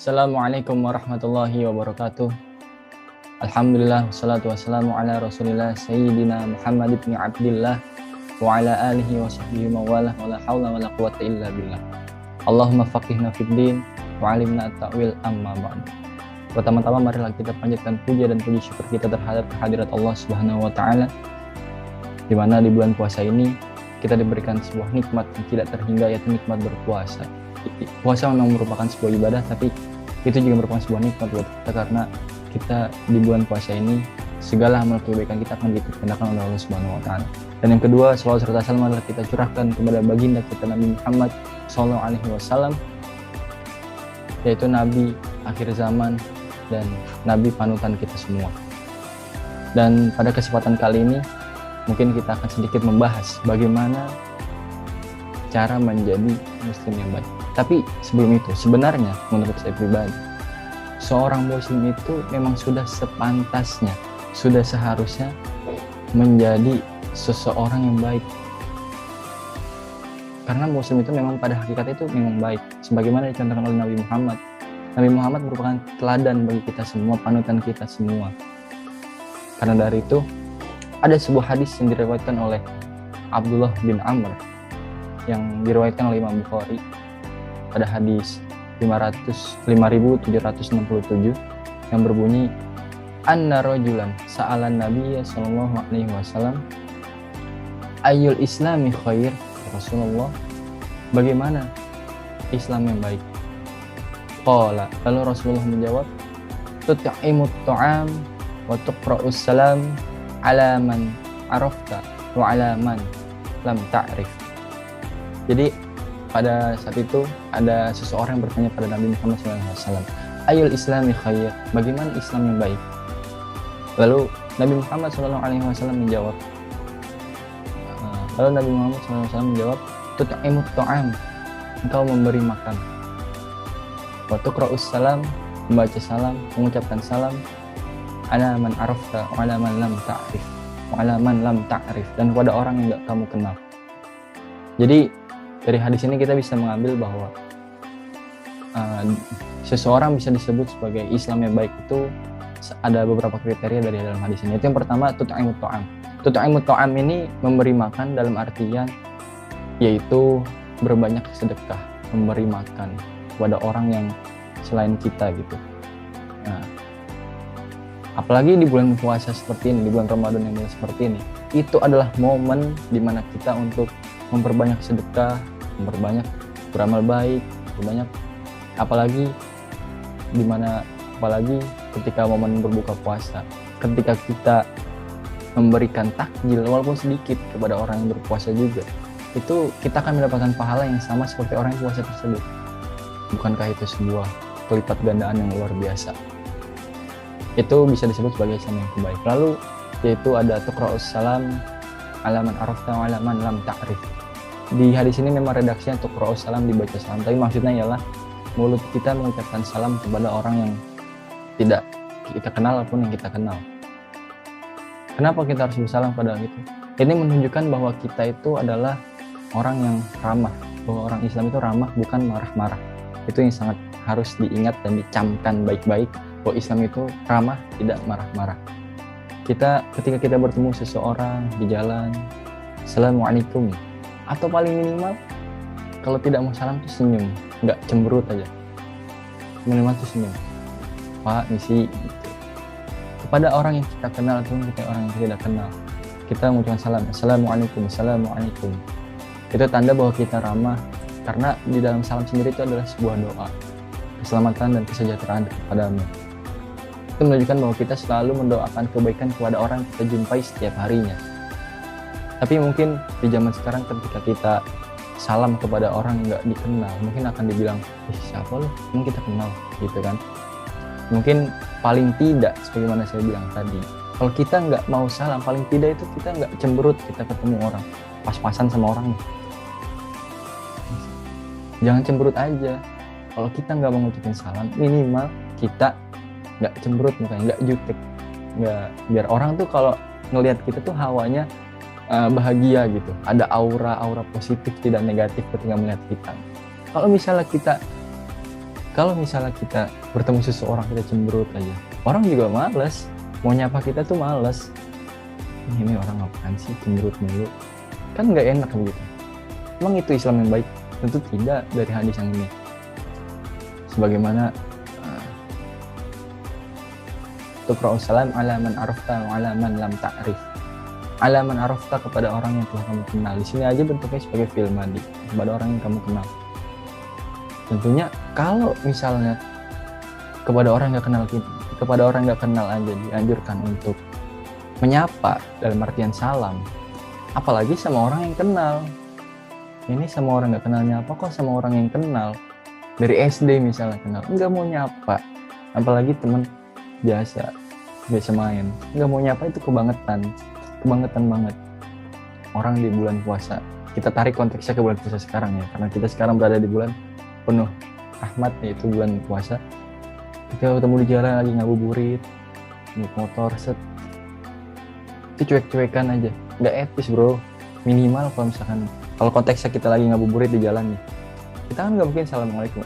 Assalamualaikum warahmatullahi wabarakatuh. Alhamdulillah, wassalatu wassalamu ala rasulillah Sayyidina Muhammad ibn Abdillah wa ala alihi wa sahbihi mawalah wa la hawla wa la quwata illa billah. Allahumma faqihna fid din wa alimna at-ta'wil amma ba'd. Pertama-tama marilah kita panjatkan puja dan puji syukur kita terhadap kehadirat Allah Subhanahu wa taala, di mana di bulan puasa ini kita diberikan sebuah nikmat yang tidak terhingga, yaitu nikmat berpuasa. Puasa memang merupakan sebuah ibadah, tapi itu juga merupakan sebuah nikmat buat kita, karena kita di bulan puasa ini segala amal kebaikan kita akan dikerjakan oleh Allah Subhanahu wa taala. Dan yang kedua, shalawat serta salam adalah kita curahkan kepada baginda kita Nabi Muhammad sallallahu alaihi wasallam, yaitu nabi akhir zaman dan nabi panutan kita semua. Dan pada kesempatan kali ini mungkin kita akan sedikit membahas bagaimana cara menjadi muslim yang baik. Tapi sebelum itu, sebenarnya menurut saya pribadi, seorang muslim itu memang sudah sepantasnya, sudah seharusnya menjadi seseorang yang baik. Karena muslim itu memang pada hakikatnya itu memang baik, sebagaimana dicontohkan oleh Nabi Muhammad. Nabi Muhammad merupakan teladan bagi kita semua, panutan kita semua. Karena dari itu, ada sebuah hadis yang diriwayatkan oleh Abdullah bin Amr, yang diriwayatkan oleh Imam Bukhari pada hadis 5767 yang berbunyi, anna rajulan sa'alan nabiyya sallallahu alaihi wasallam ayyul islami khair. Rasulullah, bagaimana Islam yang baik? Qala, lalu Rasulullah menjawab, tut'imut ta'am wa tuqra'us salam ala man arafta wa ala man lam ta'rif. Jadi pada saat itu ada seseorang yang bertanya pada Nabi Muhammad SAW, ayul islami khair, bagaimana Islam yang baik? Lalu Nabi Muhammad SAW menjawab, tut'imut ta'am, engkau memberi makan, wa tuqra'us salam, membaca salam, mengucapkan salam, ala man arafta wa ala man lam ta'rif, wa ala man lam ta'rif, dan kepada orang yang enggak kamu kenal. Jadi dari hadis ini kita bisa mengambil bahwa seseorang bisa disebut sebagai Islam yang baik itu ada beberapa kriteria dari dalam hadis ini. Itu yang pertama, tut'imut ta'am. Tut'imut ta'am ini memberi makan dalam artian yaitu berbanyak sedekah, memberi makan kepada orang yang selain kita gitu. Nah, apalagi di bulan puasa seperti ini, di bulan Ramadan yang seperti ini, itu adalah momen dimana kita untuk memperbanyak sedekah, memperbanyak beramal baik, memperbanyak, apalagi ketika momen berbuka puasa, ketika kita memberikan takjil walaupun sedikit kepada orang yang berpuasa juga, itu kita akan mendapatkan pahala yang sama seperti orang yang puasa tersebut. Bukankah itu sebuah kelipat gandaan yang luar biasa? Itu bisa disebut sebagai Islam yang baik. Lalu yaitu ada tuqra'us salam ala man arafta wa ala man lam ta'rif. Di hadis ini memang redaksinya tuqra'us salam, dibaca salam, tapi maksudnya ialah mulut kita mengucapkan salam kepada orang yang tidak kita kenal ataupun yang kita kenal. Kenapa kita harus bersalam pada itu? Ini menunjukkan bahwa kita itu adalah orang yang ramah, bahwa orang Islam itu ramah, bukan marah-marah. Itu yang sangat harus diingat dan dicamkan baik-baik, bahwa Islam itu ramah, tidak marah-marah. Ketika kita bertemu seseorang di jalan, assalamualaikum, atau paling minimal kalau tidak mau salam tuh senyum, nggak cemberut aja, minimal tuh senyum, Pak, misi gitu. Kepada orang yang kita kenal ataupun kita orang yang tidak kenal, kita mengucapkan salam, assalamualaikum, assalamualaikum. Itu tanda bahwa kita ramah, karena di dalam salam sendiri itu adalah sebuah doa keselamatan dan kesejahteraan kepadamu. Itu menunjukkan bahwa kita selalu mendoakan kebaikan kepada orang yang kita jumpai setiap harinya. Tapi mungkin di zaman sekarang ketika kita salam kepada orang yang nggak dikenal, mungkin akan dibilang, siapa lo? Mungkin kita kenal, gitu kan? Mungkin paling tidak, sebagaimana saya bilang tadi, kalau kita nggak mau salam, paling tidak itu kita nggak cemberut kita ketemu orang, pas-pasan sama orang. Jangan cemberut aja. Kalau kita nggak mau ngucapin salam, minimal kita nggak cemberut mukanya, nggak jutek, nggak, biar orang tuh kalau ngelihat kita tuh hawanya bahagia gitu, ada aura positif tidak negatif ketika melihat kita. Kalau misalnya kita Kalau misalnya kita bertemu seseorang kita cemberut aja, orang juga males, mau nyapa kita tuh males. Ini orang apaan sih cemberut mulu, kan nggak enak begitu. Emang itu Islam yang baik? Tentu tidak dari hadis yang ini. Sebagaimana tuqra'us salam ala man arafta wa ala man lam ta'rif. Ala man arafta kepada orang yang telah kamu kenal. Di sini aja bentuknya sebagai fi'il madhi, kepada orang yang kamu kenal. Tentunya kalau misalnya kepada orang yang nggak kenal aja dianjurkan untuk menyapa dalam artian salam, apalagi sama orang yang kenal. Ini sama orang nggak kenal nyapa, kok sama orang yang kenal dari SD misalnya kenal, nggak mau nyapa, apalagi teman biasa main, nggak mau nyapa, itu kebangetan banget. Orang di bulan puasa, kita tarik konteksnya ke bulan puasa sekarang ya, karena kita sekarang berada di bulan penuh rahmat, yaitu bulan puasa. Kita ketemu di jalan lagi ngabuburit, naik motor, set, itu cuek-cuekan aja, nggak etis bro. Minimal kalau konteksnya kita lagi ngabuburit di jalan nih, kita kan nggak mungkin assalamualaikum,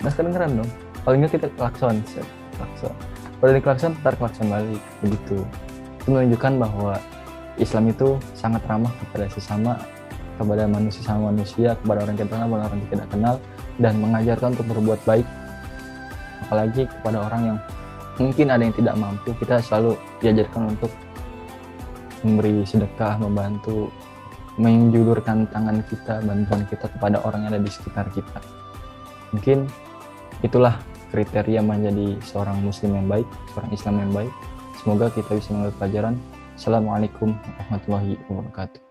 nggak kedengeran dong. Paling nggak kita klakson. Kalau di klakson, ntar klakson balik, begitu. Itu menunjukkan bahwa Islam itu sangat ramah kepada sesama, kepada manusia, kepada orang yang kita kenal, kepada orang yang tidak kenal, dan mengajarkan untuk berbuat baik. Apalagi kepada orang yang mungkin ada yang tidak mampu, kita selalu diajarkan untuk memberi sedekah, membantu, menjulurkan tangan kita, bantuan kita kepada orang yang ada di sekitar kita. Mungkin itulah kriteria menjadi seorang muslim yang baik, seorang Islam yang baik. Semoga kita bisa mengambil pelajaran. Assalamualaikum warahmatullahi wabarakatuh.